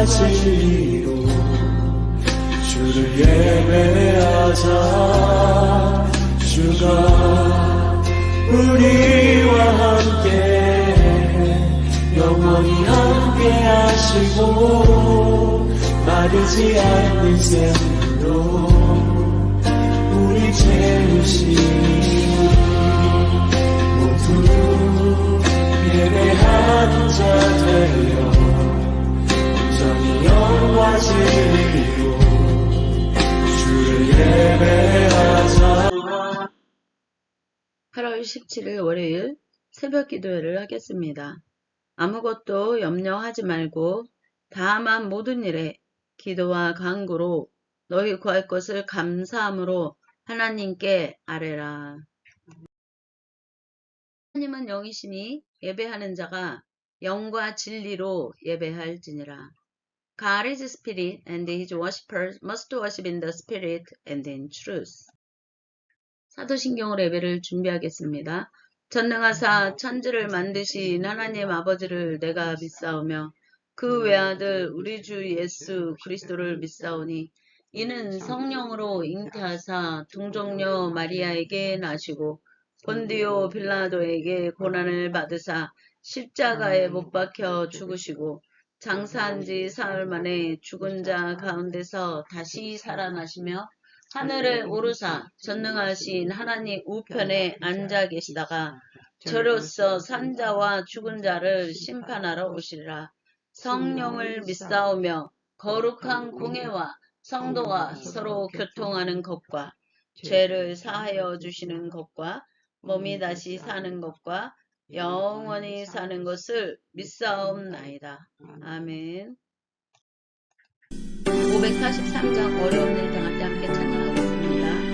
영과 진리로 주를 예배하자. 주가 우리와 함께 영원히 함께 하시고 마르지 않는 샘물로 우리 채우시니 모두 예배하는 자 되어 온전히 영과 진리로 주를 예배하자. 8월 17일 월요일 새벽 기도회를 하겠습니다. 아무것도 염려하지 말고 다만 모든 일에 기도와 간구로 너희 구할 것을 감사함으로 하나님께 아뢰라. 하나님은 영이시니 예배하는 자가 영과 진리로 예배할지니라. God is spirit, and his worshippers must worship in the spirit and in truth. 사도신경으로 예배를 준비하겠습니다. 전능하사 천지를 만드신 하나님 아버지를 내가 믿사오며 그 외아들 우리 주 예수 그리스도를 믿사오니 이는 성령으로 잉태하사 동정녀 마리아에게 나시고 본디오 빌라도에게 고난을 받으사 십자가에 못 박혀 죽으시고 장사한 지 사흘 만에 죽은 자 가운데서 다시 살아나시며 하늘에 오르사 전능하신 하나님 우편에 앉아 계시다가 저로서 산자와 죽은 자를 심판하러 오시리라. 성령을 믿사오며 거룩한 공회와 성도가 서로 교통하는 것과 죄를 사하여 주시는 것과 몸이 다시 사는 것과 영원히 사는 것을 믿사옵나이다. 아멘. 543장 어려운 일 당할 때 함께 찬양하겠습니다.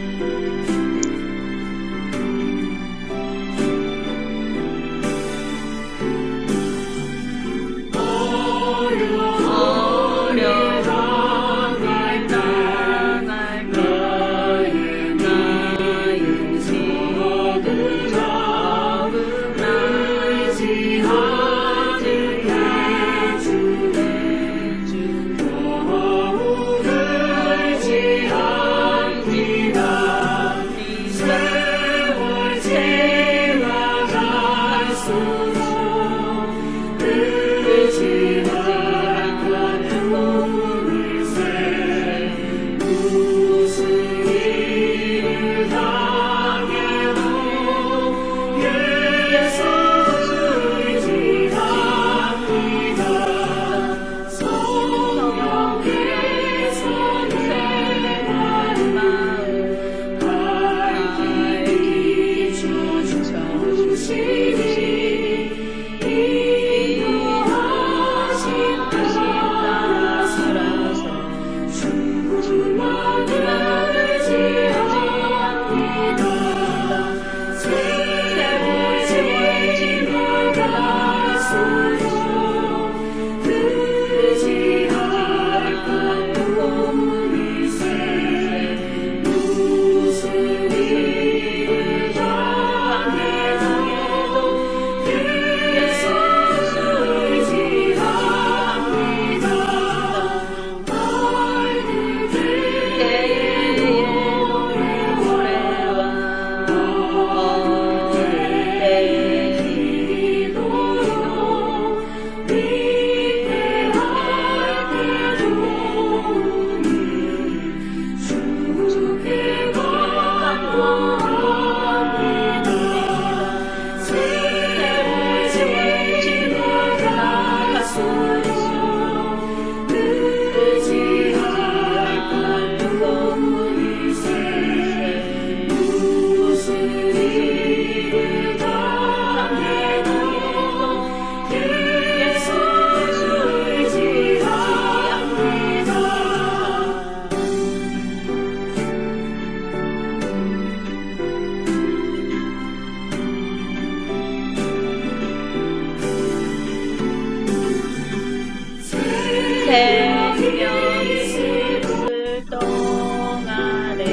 생명을 동안에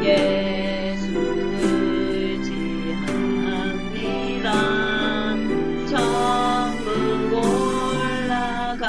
예수를 지합니다. 천국 올라가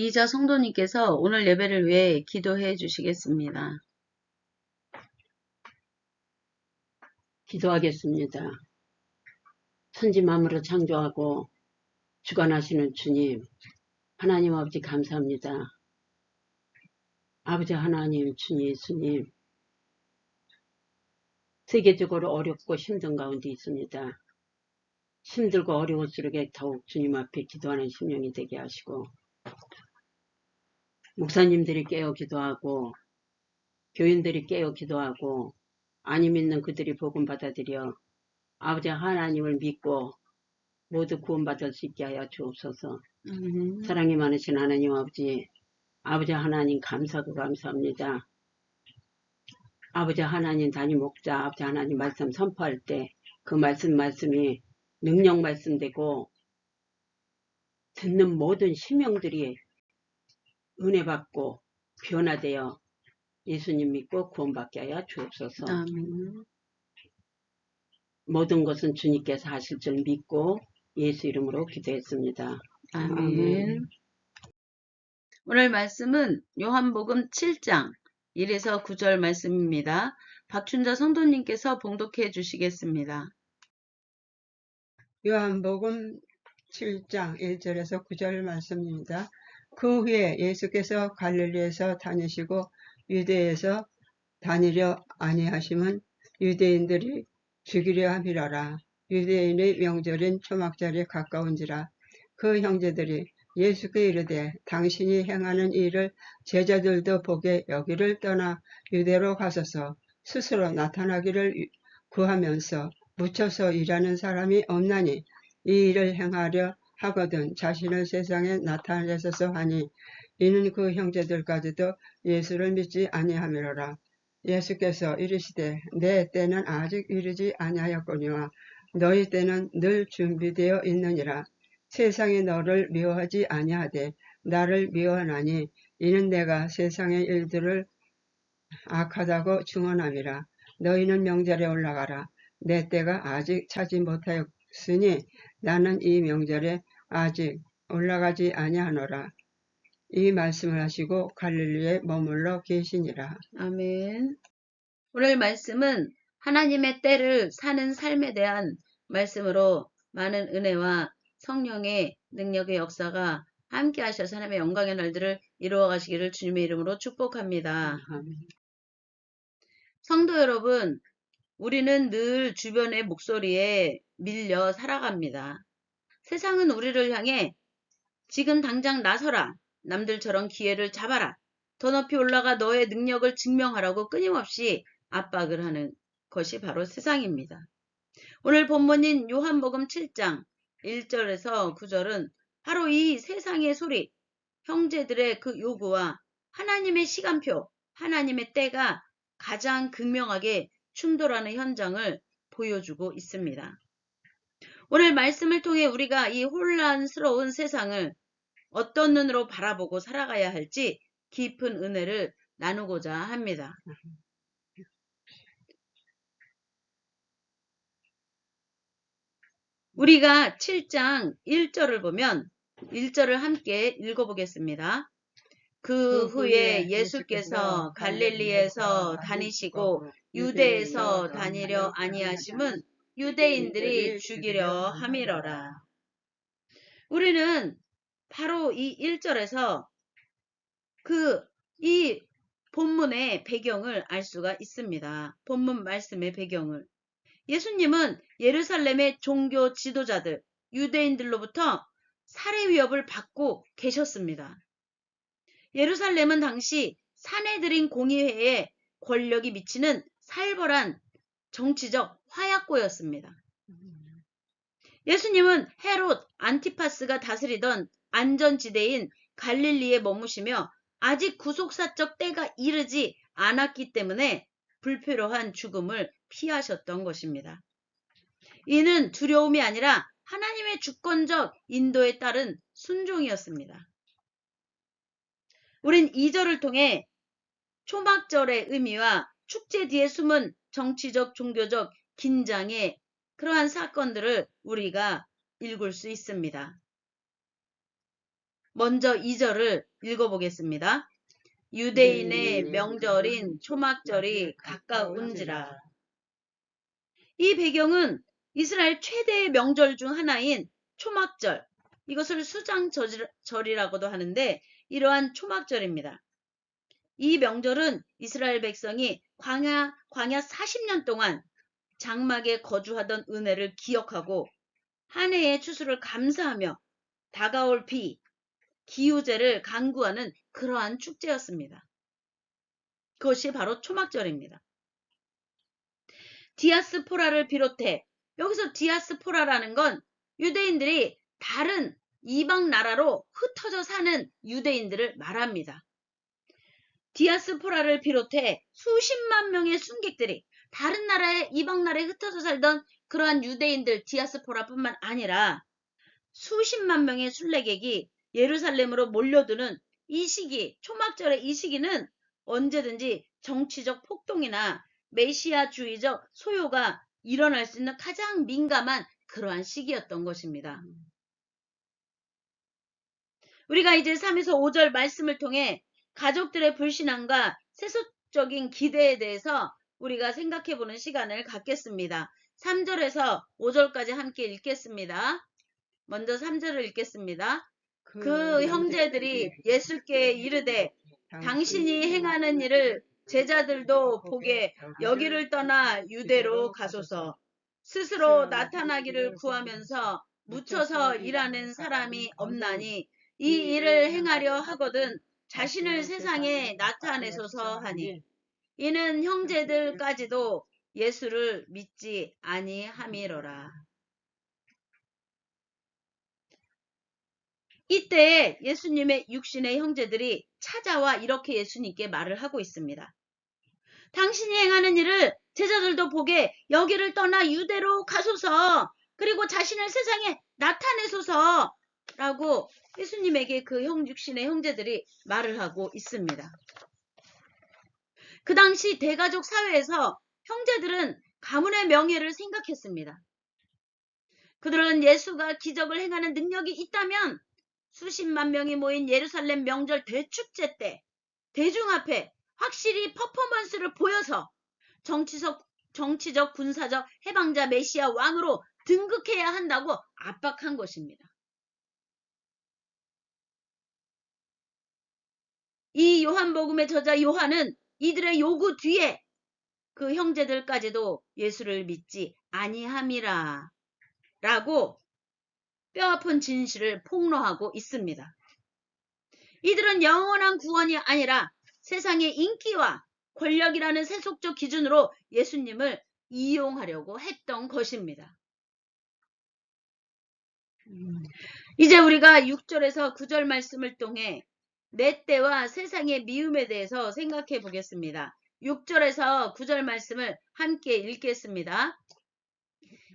이자 성도님께서 오늘 예배를 위해 기도해 주시겠습니다. 기도하겠습니다. 천지 만물을 창조하고 주관하시는 주님, 하나님 아버지 감사합니다. 아버지 하나님, 주님, 예수님, 세계적으로 어렵고 힘든 가운데 있습니다. 힘들고 어려울수록 더욱 주님 앞에 기도하는 심령이 되게 하시고, 목사님들이 깨어 기도하고, 교인들이 깨어 기도하고, 안 믿는 그들이 복음 받아들여 아버지 하나님을 믿고 모두 구원받을 수 있게 하여 주옵소서. 사랑이 많으신 하나님 아버지, 아버지 하나님 감사하고 감사합니다. 아버지 하나님 담임 목자, 아버지 하나님 말씀 선포할 때 그 말씀이 능력 말씀되고 듣는 모든 심령들이 은혜 받고 변화되어 예수님 믿고 구원받게 하여 주옵소서. 아멘. 모든 것은 주님께서 하실 줄 믿고 예수 이름으로 기도했습니다. 아멘. 오늘 말씀은 요한복음 7장 1에서 9절 말씀입니다. 박춘자 성도님께서 봉독해 주시겠습니다. 요한복음 7장 1절에서 9절 말씀입니다. 그 후에 예수께서 갈릴리에서 다니시고 유대에서 다니려 아니하심은 유대인들이 죽이려 함이라라. 유대인의 명절인 초막절이 가까운지라. 그 형제들이 예수께 이르되 당신이 행하는 일을 제자들도 보게 여기를 떠나 유대로 가소서. 스스로 나타나기를 구하면서 묻혀서 일하는 사람이 없나니 이 일을 행하려 하거든 자신을 세상에 나타내소서 하니 이는 그 형제들까지도 예수를 믿지 아니하미로라. 예수께서 이르시되 내 때는 아직 이르지 아니하였거니와 너희 때는 늘 준비되어 있느니라. 세상이 너를 미워하지 아니하되 나를 미워하나니 이는 내가 세상의 일들을 악하다고 증언함이라. 너희는 명절에 올라가라. 내 때가 아직 차지 못하였으니 나는 이 명절에 아직 올라가지 아니하노라. 이 말씀을 하시고 갈릴리에 머물러 계시니라. 아멘. 오늘 말씀은 하나님의 때를 사는 삶에 대한 말씀으로 많은 은혜와 성령의 능력의 역사가 함께 하셔서 하나님의 영광의 날들을 이루어 가시기를 주님의 이름으로 축복합니다. 성도 여러분, 우리는 늘 주변의 목소리에 밀려 살아갑니다. 세상은 우리를 향해 지금 당장 나서라, 남들처럼 기회를 잡아라, 더 높이 올라가 너의 능력을 증명하라고 끊임없이 압박을 하는 것이 바로 세상입니다. 오늘 본문인 요한복음 7장 1절에서 9절은 바로 이 세상의 소리, 형제들의 그 요구와 하나님의 시간표, 하나님의 때가 가장 극명하게 충돌하는 현장을 보여주고 있습니다. 오늘 말씀을 통해 우리가 이 혼란스러운 세상을 어떤 눈으로 바라보고 살아가야 할지 깊은 은혜를 나누고자 합니다. 우리가 7장 1절을 보면 1절을 함께 읽어보겠습니다. 그 후에 예수께서 갈릴리에서 다니시고 유대에서 다니려 아니하심은 유대인들이 죽이려 함이러라. 우리는 바로 이 1절에서 이 본문의 배경을 알 수가 있습니다. 본문 말씀의 배경을. 예수님은 예루살렘의 종교 지도자들, 유대인들로부터 살해 위협을 받고 계셨습니다. 예루살렘은 당시 사내들인 공의회에 권력이 미치는 살벌한 정치적 화약고였습니다. 예수님은 헤롯 안티파스가 다스리던 안전지대인 갈릴리에 머무시며 아직 구속사적 때가 이르지 않았기 때문에 불필요한 죽음을 피하셨던 것입니다. 이는 두려움이 아니라 하나님의 주권적 인도에 따른 순종이었습니다. 우린 2절을 통해 초막절의 의미와 축제 뒤에 숨은 정치적, 종교적 긴장의 그러한 사건들을 우리가 읽을 수 있습니다. 먼저 2절을 읽어보겠습니다. 유대인의 명절인 초막절이 가까운지라. 이 배경은 이스라엘 최대의 명절 중 하나인 초막절, 이것을 수장절이라고도 하는데 이러한 초막절입니다. 이 명절은 이스라엘 백성이 광야 40년 동안 장막에 거주하던 은혜를 기억하고 한 해의 추수를 감사하며 다가올 비, 기후제를 간구하는 그러한 축제였습니다. 그것이 바로 초막절입니다. 디아스포라를 비롯해, 여기서 디아스포라라는 건 유대인들이 다른 이방 나라로 흩어져 사는 유대인들을 말합니다. 디아스포라를 비롯해 수십만 명의 순객들이 다른 나라의 이방 나라에 흩어져 살던 그러한 유대인들 디아스포라뿐만 아니라 수십만 명의 순례객이 예루살렘으로 몰려드는 이 시기, 초막절의 이 시기는 언제든지 정치적 폭동이나 메시아주의적 소요가 일어날 수 있는 가장 민감한 그러한 시기였던 것입니다. 우리가 이제 3에서 5절 말씀을 통해 가족들의 불신앙과 세속적인 기대에 대해서 우리가 생각해보는 시간을 갖겠습니다. 3절에서 5절까지 함께 읽겠습니다. 먼저 3절을 읽겠습니다. 그 형제들이 예수께 이르되 당신이 행하는 일을 제자들도 보게 여기를 떠나 유대로 가소서. 스스로 나타나기를 구하면서 묻혀서 일하는 사람이 없나니 이 일을 행하려 하거든 자신을 세상에 나타내소서 하니 이는 형제들까지도 예수를 믿지 아니함이로라. 이때 예수님의 육신의 형제들이 찾아와 이렇게 예수님께 말을 하고 있습니다. 당신이 행하는 일을 제자들도 보게 여기를 떠나 유대로 가소서, 그리고 자신을 세상에 나타내소서 라고 예수님에게 그 육신의 형제들이 말을 하고 있습니다. 그 당시 대가족 사회에서 형제들은 가문의 명예를 생각했습니다. 그들은 예수가 기적을 행하는 능력이 있다면 수십만 명이 모인 예루살렘 명절 대축제 때 대중 앞에 확실히 퍼포먼스를 보여서 정치적, 군사적 해방자 메시아 왕으로 등극해야 한다고 압박한 것입니다. 이 요한복음의 저자 요한은 이들의 요구 뒤에 그 형제들까지도 예수를 믿지 아니함이라 라고 뼈아픈 진실을 폭로하고 있습니다. 이들은 영원한 구원이 아니라 세상의 인기와 권력이라는 세속적 기준으로 예수님을 이용하려고 했던 것입니다. 이제 우리가 6절에서 9절 말씀을 통해 내 때와 세상의 미움에 대해서 생각해 보겠습니다. 6절에서 9절 말씀을 함께 읽겠습니다.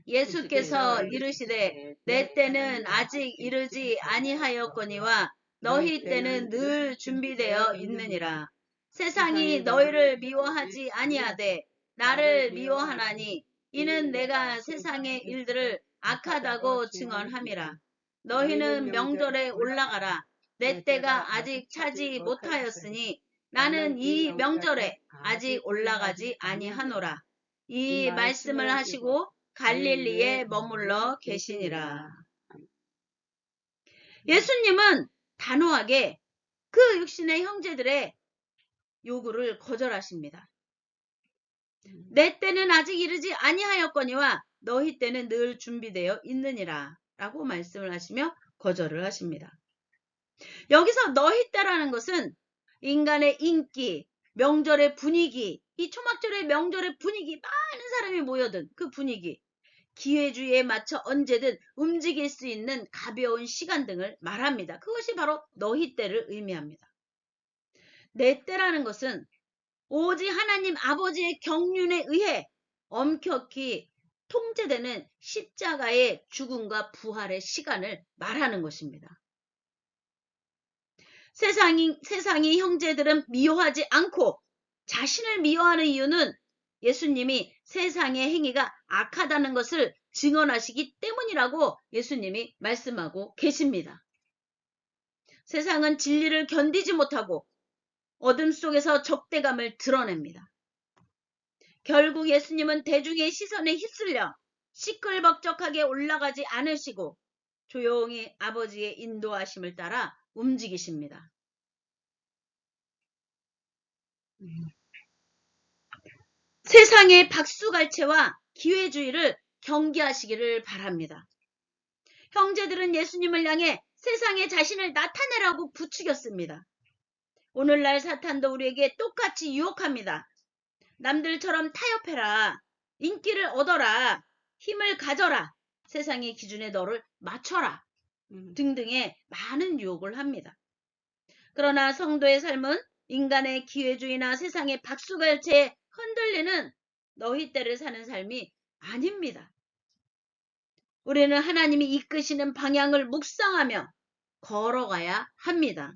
예수께서 이르시되 내 때는 아직 이르지 아니하였거니와 너희 때는 늘 준비되어 있느니라. 세상이 너희를 미워하지 아니하되 나를 미워하나니 이는 내가 세상의 일들을 악하다고 증언함이라. 너희는 명절에 올라가라. 내 때가 아직 차지 못하였으니 나는 이 명절에 아직 올라가지 아니하노라. 이 말씀을 하시고 갈릴리에 머물러 계시니라. 예수님은 단호하게 그 육신의 형제들의 요구를 거절하십니다. 내 때는 아직 이르지 아니하였거니와 너희 때는 늘 준비되어 있느니라 라고 말씀을 하시며 거절을 하십니다. 여기서 너희 때라는 것은 인간의 인기, 명절의 분위기, 이 초막절의 명절의 분위기, 많은 사람이 모여든 그 분위기, 기회주의에 맞춰 언제든 움직일 수 있는 가벼운 시간 등을 말합니다. 그것이 바로 너희 때를 의미합니다. 내 때라는 것은 오직 하나님 아버지의 경륜에 의해 엄격히 통제되는 십자가의 죽음과 부활의 시간을 말하는 것입니다. 세상이 형제들은 미워하지 않고 자신을 미워하는 이유는 예수님이 세상의 행위가 악하다는 것을 증언하시기 때문이라고 예수님이 말씀하고 계십니다. 세상은 진리를 견디지 못하고 어둠 속에서 적대감을 드러냅니다. 결국 예수님은 대중의 시선에 휩쓸려 시끌벅적하게 올라가지 않으시고 조용히 아버지의 인도하심을 따라 움직이십니다. 세상의 박수갈채와 기회주의를 경계하시기를 바랍니다. 형제들은 예수님을 향해 세상에 자신을 나타내라고 부추겼습니다. 오늘날 사탄도 우리에게 똑같이 유혹합니다. 남들처럼 타협해라, 인기를 얻어라, 힘을 가져라, 세상의 기준에 너를 맞춰라 등등의 많은 유혹을 합니다. 그러나 성도의 삶은 인간의 기회주의나 세상의 박수갈채에 흔들리는 너희 때를 사는 삶이 아닙니다. 우리는 하나님이 이끄시는 방향을 묵상하며 걸어가야 합니다.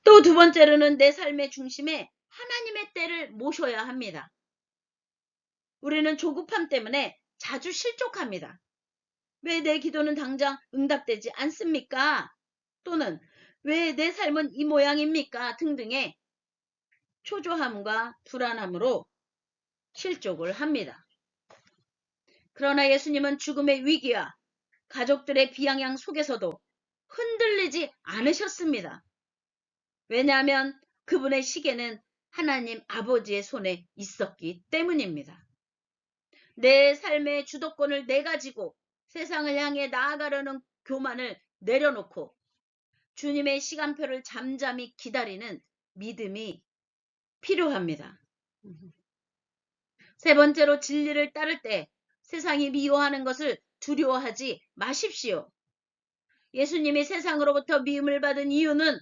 또 두 번째로는 내 삶의 중심에 하나님의 때를 모셔야 합니다. 우리는 조급함 때문에 자주 실족합니다. 왜 내 기도는 당장 응답되지 않습니까? 또는 왜 내 삶은 이 모양입니까? 등등의 초조함과 불안함으로 실족을 합니다. 그러나 예수님은 죽음의 위기와 가족들의 비양양 속에서도 흔들리지 않으셨습니다. 왜냐하면 그분의 시계는 하나님 아버지의 손에 있었기 때문입니다. 내 삶의 주도권을 내가 지고 세상을 향해 나아가려는 교만을 내려놓고 주님의 시간표를 잠잠히 기다리는 믿음이 필요합니다. 세 번째로 진리를 따를 때 세상이 미워하는 것을 두려워하지 마십시오. 예수님이 세상으로부터 미움을 받은 이유는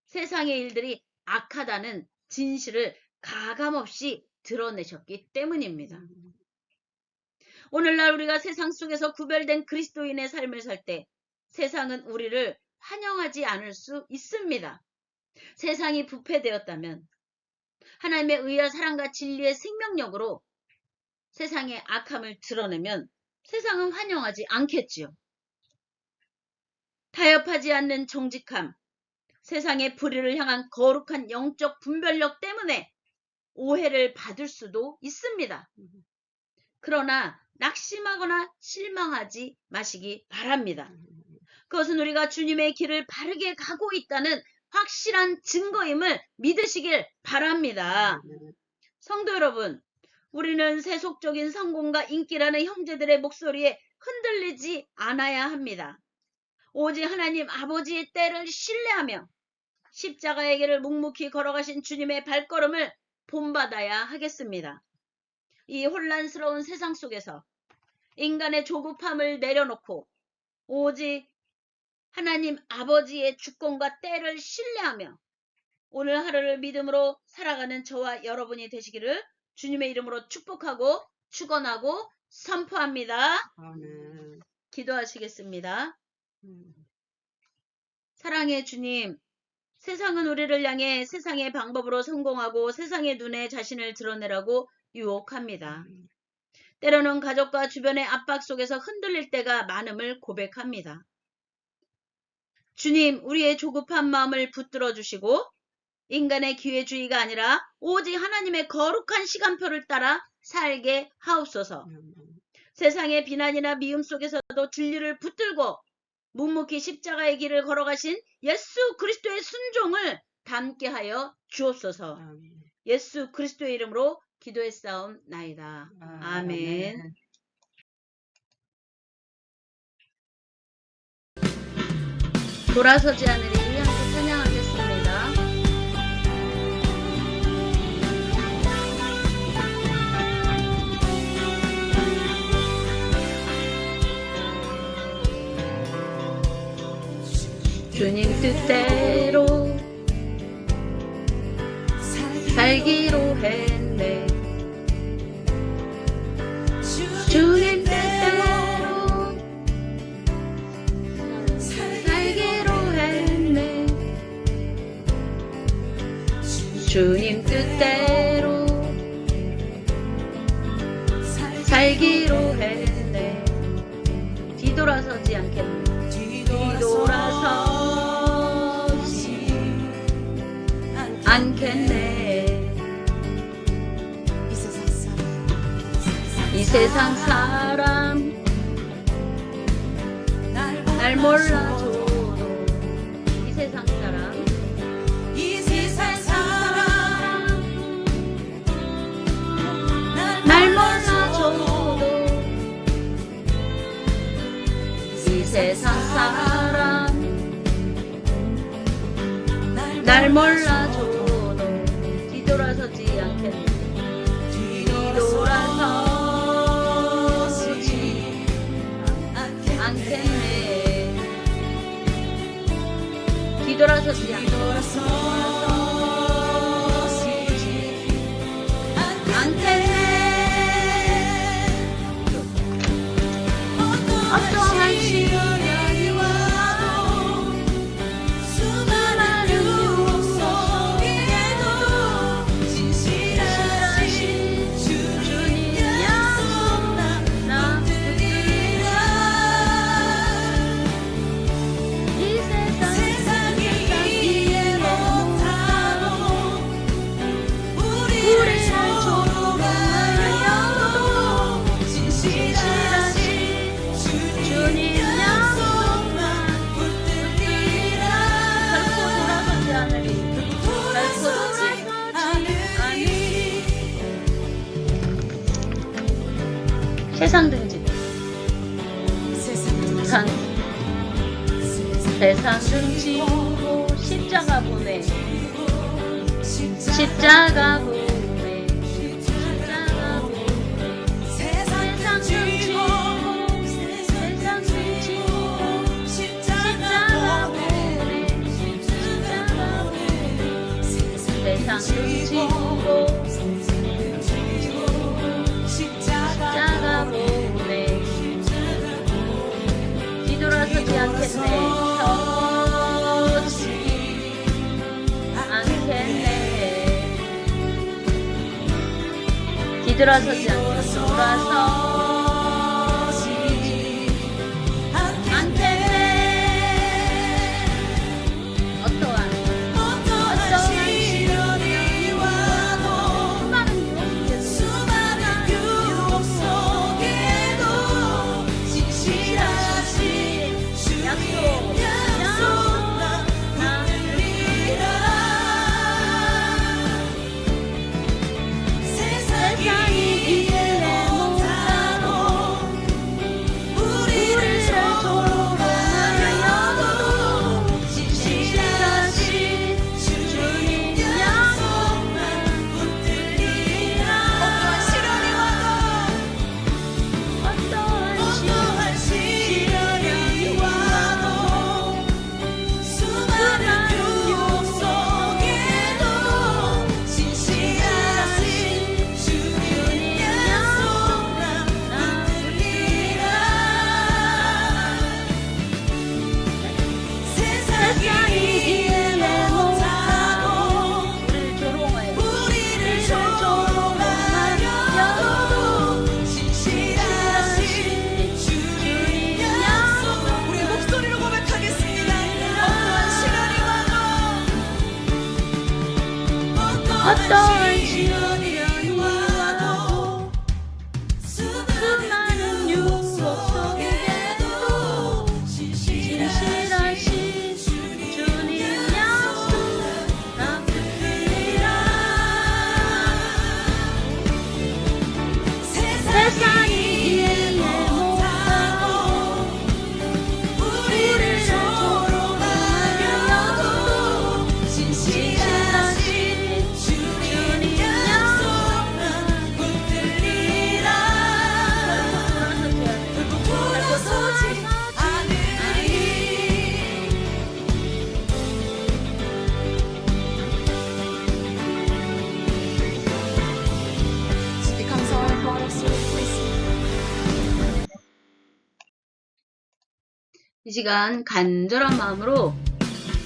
세상의 일들이 악하다는 진실을 가감없이 드러내셨기 때문입니다. 오늘날 우리가 세상 속에서 구별된 그리스도인의 삶을 살 때 세상은 우리를 환영하지 않을 수 있습니다. 세상이 부패되었다면 하나님의 의와 사랑과 진리의 생명력으로 세상의 악함을 드러내면 세상은 환영하지 않겠지요. 타협하지 않는 정직함, 세상의 불의를 향한 거룩한 영적 분별력 때문에 오해를 받을 수도 있습니다. 그러나 낙심하거나 실망하지 마시기 바랍니다. 그것은 우리가 주님의 길을 바르게 가고 있다는 확실한 증거임을 믿으시길 바랍니다. 성도 여러분, 우리는 세속적인 성공과 인기라는 형제들의 목소리에 흔들리지 않아야 합니다. 오직 하나님 아버지의 때를 신뢰하며 십자가의 길을 묵묵히 걸어가신 주님의 발걸음을 본받아야 하겠습니다. 이 혼란스러운 세상 속에서 인간의 조급함을 내려놓고 오직 하나님 아버지의 주권과 때를 신뢰하며 오늘 하루를 믿음으로 살아가는 저와 여러분이 되시기를 주님의 이름으로 축복하고 축원하고 선포합니다. 아멘. 기도하시겠습니다. 사랑의 주님, 세상은 우리를 향해 세상의 방법으로 성공하고 세상의 눈에 자신을 드러내라고 유혹합니다. 때로는 가족과 주변의 압박 속에서 흔들릴 때가 많음을 고백합니다. 주님, 우리의 조급한 마음을 붙들어 주시고 인간의 기회주의가 아니라 오직 하나님의 거룩한 시간표를 따라 살게 하옵소서. 세상의 비난이나 미움 속에서도 진리를 붙들고 묵묵히 십자가의 길을 걸어가신 예수 그리스도의 순종을 담게 하여 주옵소서. 예수 그리스도의 이름으로 기도했사옵나이다. 아멘. 돌아서지 않으리 함께 찬양하겠습니다. 주님 뜻대로 살기로 했네. 주님 뜻대로 살기로 했네. 주님 뜻대로 살기로 했네. 뒤돌아서지 않겠네. 않겠네. 이 세상 사람 날 몰라줘도 이 세상 사람 날 몰라줘도 이 세상 사람 날 몰라줘도 뒤돌아서지 않겠네. 뒤돌아서지 않겠네. 뒤돌아서지 어떠한 시련이 와도 수많은 유혹 속에도 진실하신 주님 약속 나 붙들리라. 이 세상이 이해 못하고 우리를 조롱하여도 진실하신 주님 약속만 붙들리라. 결코 돌아서지 않으리. 결코 돌아서지 않으리. 세상 등진 세상 등지고 십자가 보내. 십자가 보내. 십자가 보내. 세상 등지고 세상 등지고 십자가 보내. 십자가 보내. 세상 등지고 십자가 보내. 뒤돌아서지 않겠네. 서지 않겠네. 뒤돌아서지 않겠네. 돌아서지 않겠네. 어떠한 시련이 와도 수많은 유혹 속에도 진실하신 약속 나 붙들리라. 세상이 이해 못하고 우리를 조롱하여도 진실하신 주님 약속만 붙들리라. 어떠한 시련이 와도 수많은 유혹 속에도 진실하신 주님 약속만 붙들리라. 세상이 이해 못하고 우리를 조롱하여도 진실하신 주님 약속. 우리 목소리로 고백하겠습니다. 어떠한 시련이 와도 어떠한 시련이 와도 수많은 유혹 속에도 진실하신 주님 약속 나 붙들리라. 세상이 이해 못하고 우리를 조롱하여도 진실하신 주님 약속만 붙들리라. 결코 돌아서지 않으리. 주님 감사와 영광을 드리고 있습니다. 이 시간 간절한 마음으로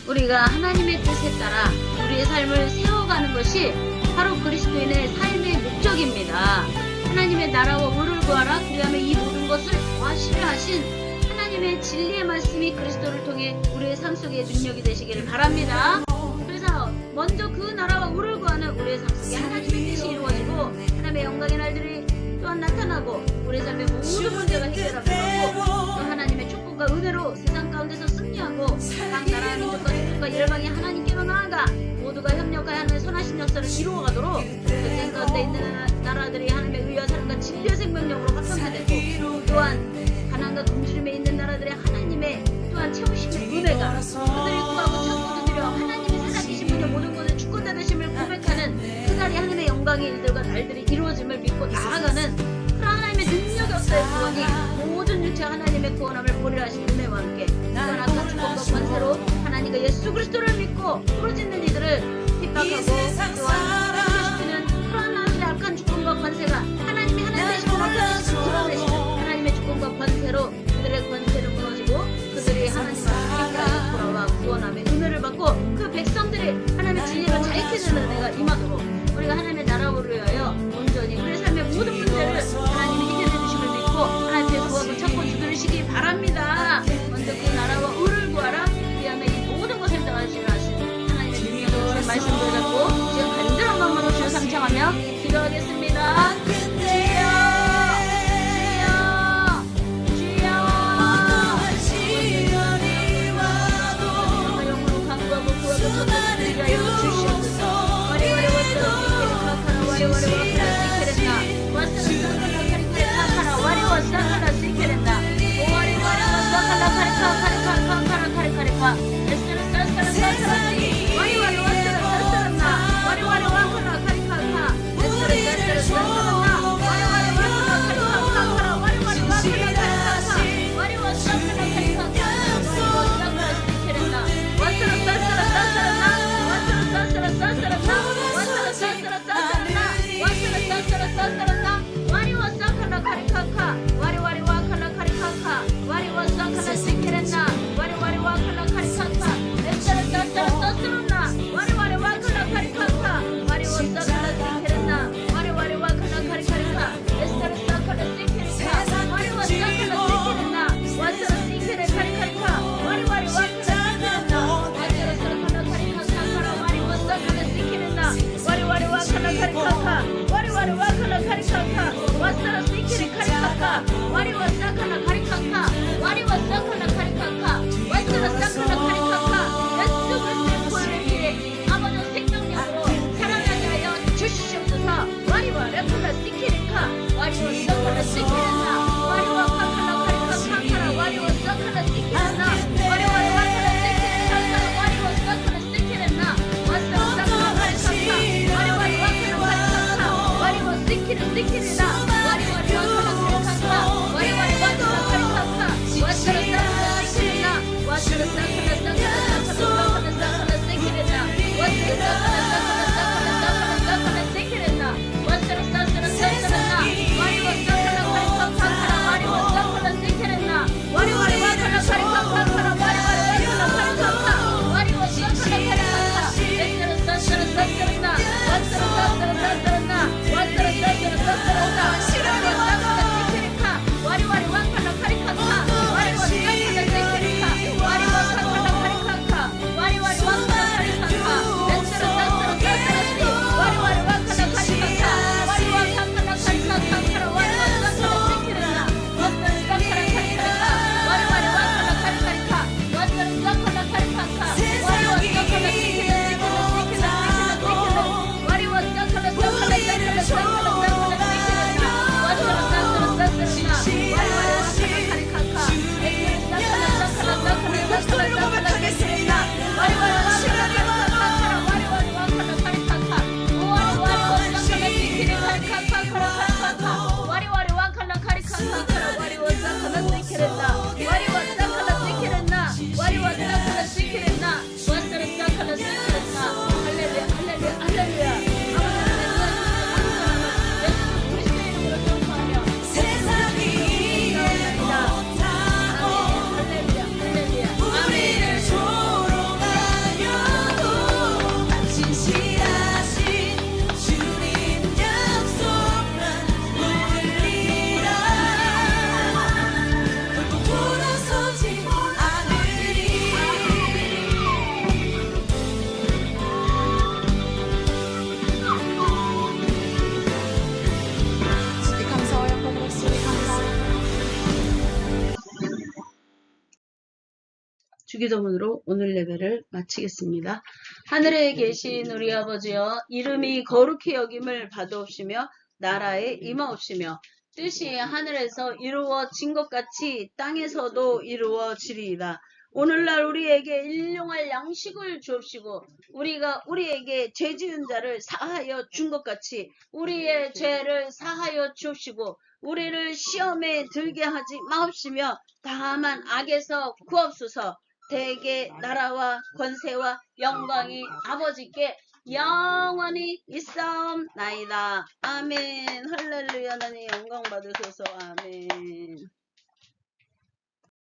우리가 하나님의 뜻에 따라 우리의 삶을 세워가는 것이 바로 그리스도인의 삶의 목적입니다. 하나님의 나라와 의를 구하라. 그리하면 이 모든 것을 더하시려 하신 하나님의 진리의 말씀이 그리스도를 통해 우리의 삶 속에 능력이 되시기를 바랍니다. 그래서 먼저 그 나라와 우를 구하는 우리의 삶 속에 하나님의 뜻이 이루어지고 하나님의 영광의 날들이 또한 나타나고 우리의 삶의 모든 문제가 해결하고 또 하나님의 축복과 은혜로 세상 가운데서 승리하고 각 나라 민족과 민족과 열방이 하나님께로 나아가 모두가 협력하여 하나님의 선하신 역사를 이루어가도록 전쟁 가운데 있는 나라들이 하나님의 의와 사랑과 진리의 생명력으로 확장되고 또한 가난과 굶주림에 있는 나라들의 하나님의 또한 채우심의 은혜가 그들이 구하고 찾고 두드려 하나님이 살아계신 분의 모든 것을 주권자 되심을 고백하는 그날이 하나님의 영광의 일들과 날들이 이루어짐을 믿고 나아가는 그런 하나님의 능력 역사의 구원이 모든 육체 하나님의 구원함을 보리라 하신 은혜와 함께 또한 악한 주권과 권세로 하나님과 예수 그리스도를 믿고 부르짖는 이들을 핍박하고 또한 살려시키는 그런 하나님의 악한 주권과 권세가 하나님이 하나님 되심을 나타내시고 드러내시는 하나님의 주권과 권세로 그들의 권세를 무너지고 그들이 하나님 앞에 돌아와 구원함의 은혜를 받고 그 백성들이 하나님의 진리를 자익해내는 은혜가 임하도록 우리가 하나님의 나라를 위하여 온전히 우리의 삶의 모든 문제를 하나님이 해결해 주심을 믿고 하나님의 구하고 찾고 두드리시기 바랍니다. 먼저 그 나라와 의를 구하라. 그리하면 이 모든 것을 더하시라 하신 하나님의 능력의 말씀을 잡고 지금 간절한 마음으로 주여 상청하며 기도하겠습니다. 와리 와리 와칼라 카리카카 주기도문으로 오늘 예배를 마치겠습니다. 하늘에 계신 우리 아버지여, 이름이 거룩히 여김을 받아옵시며 나라에 임하옵시며 뜻이 하늘에서 이루어진 것 같이 땅에서도 이루어지리이다. 오늘날 우리에게 일용할 양식을 주옵시고 우리가 우리에게 죄 지은 자를 사하여 준 것 같이 우리의 죄를 사하여 주옵시고 우리를 시험에 들게 하지 마옵시며 다만 악에서 구하옵소서. 대개 나라와 권세와 영광이 아버지께 영원히 있사옵나이다. 아멘. 할렐루야. 하나님 영광 받으소서. 아멘.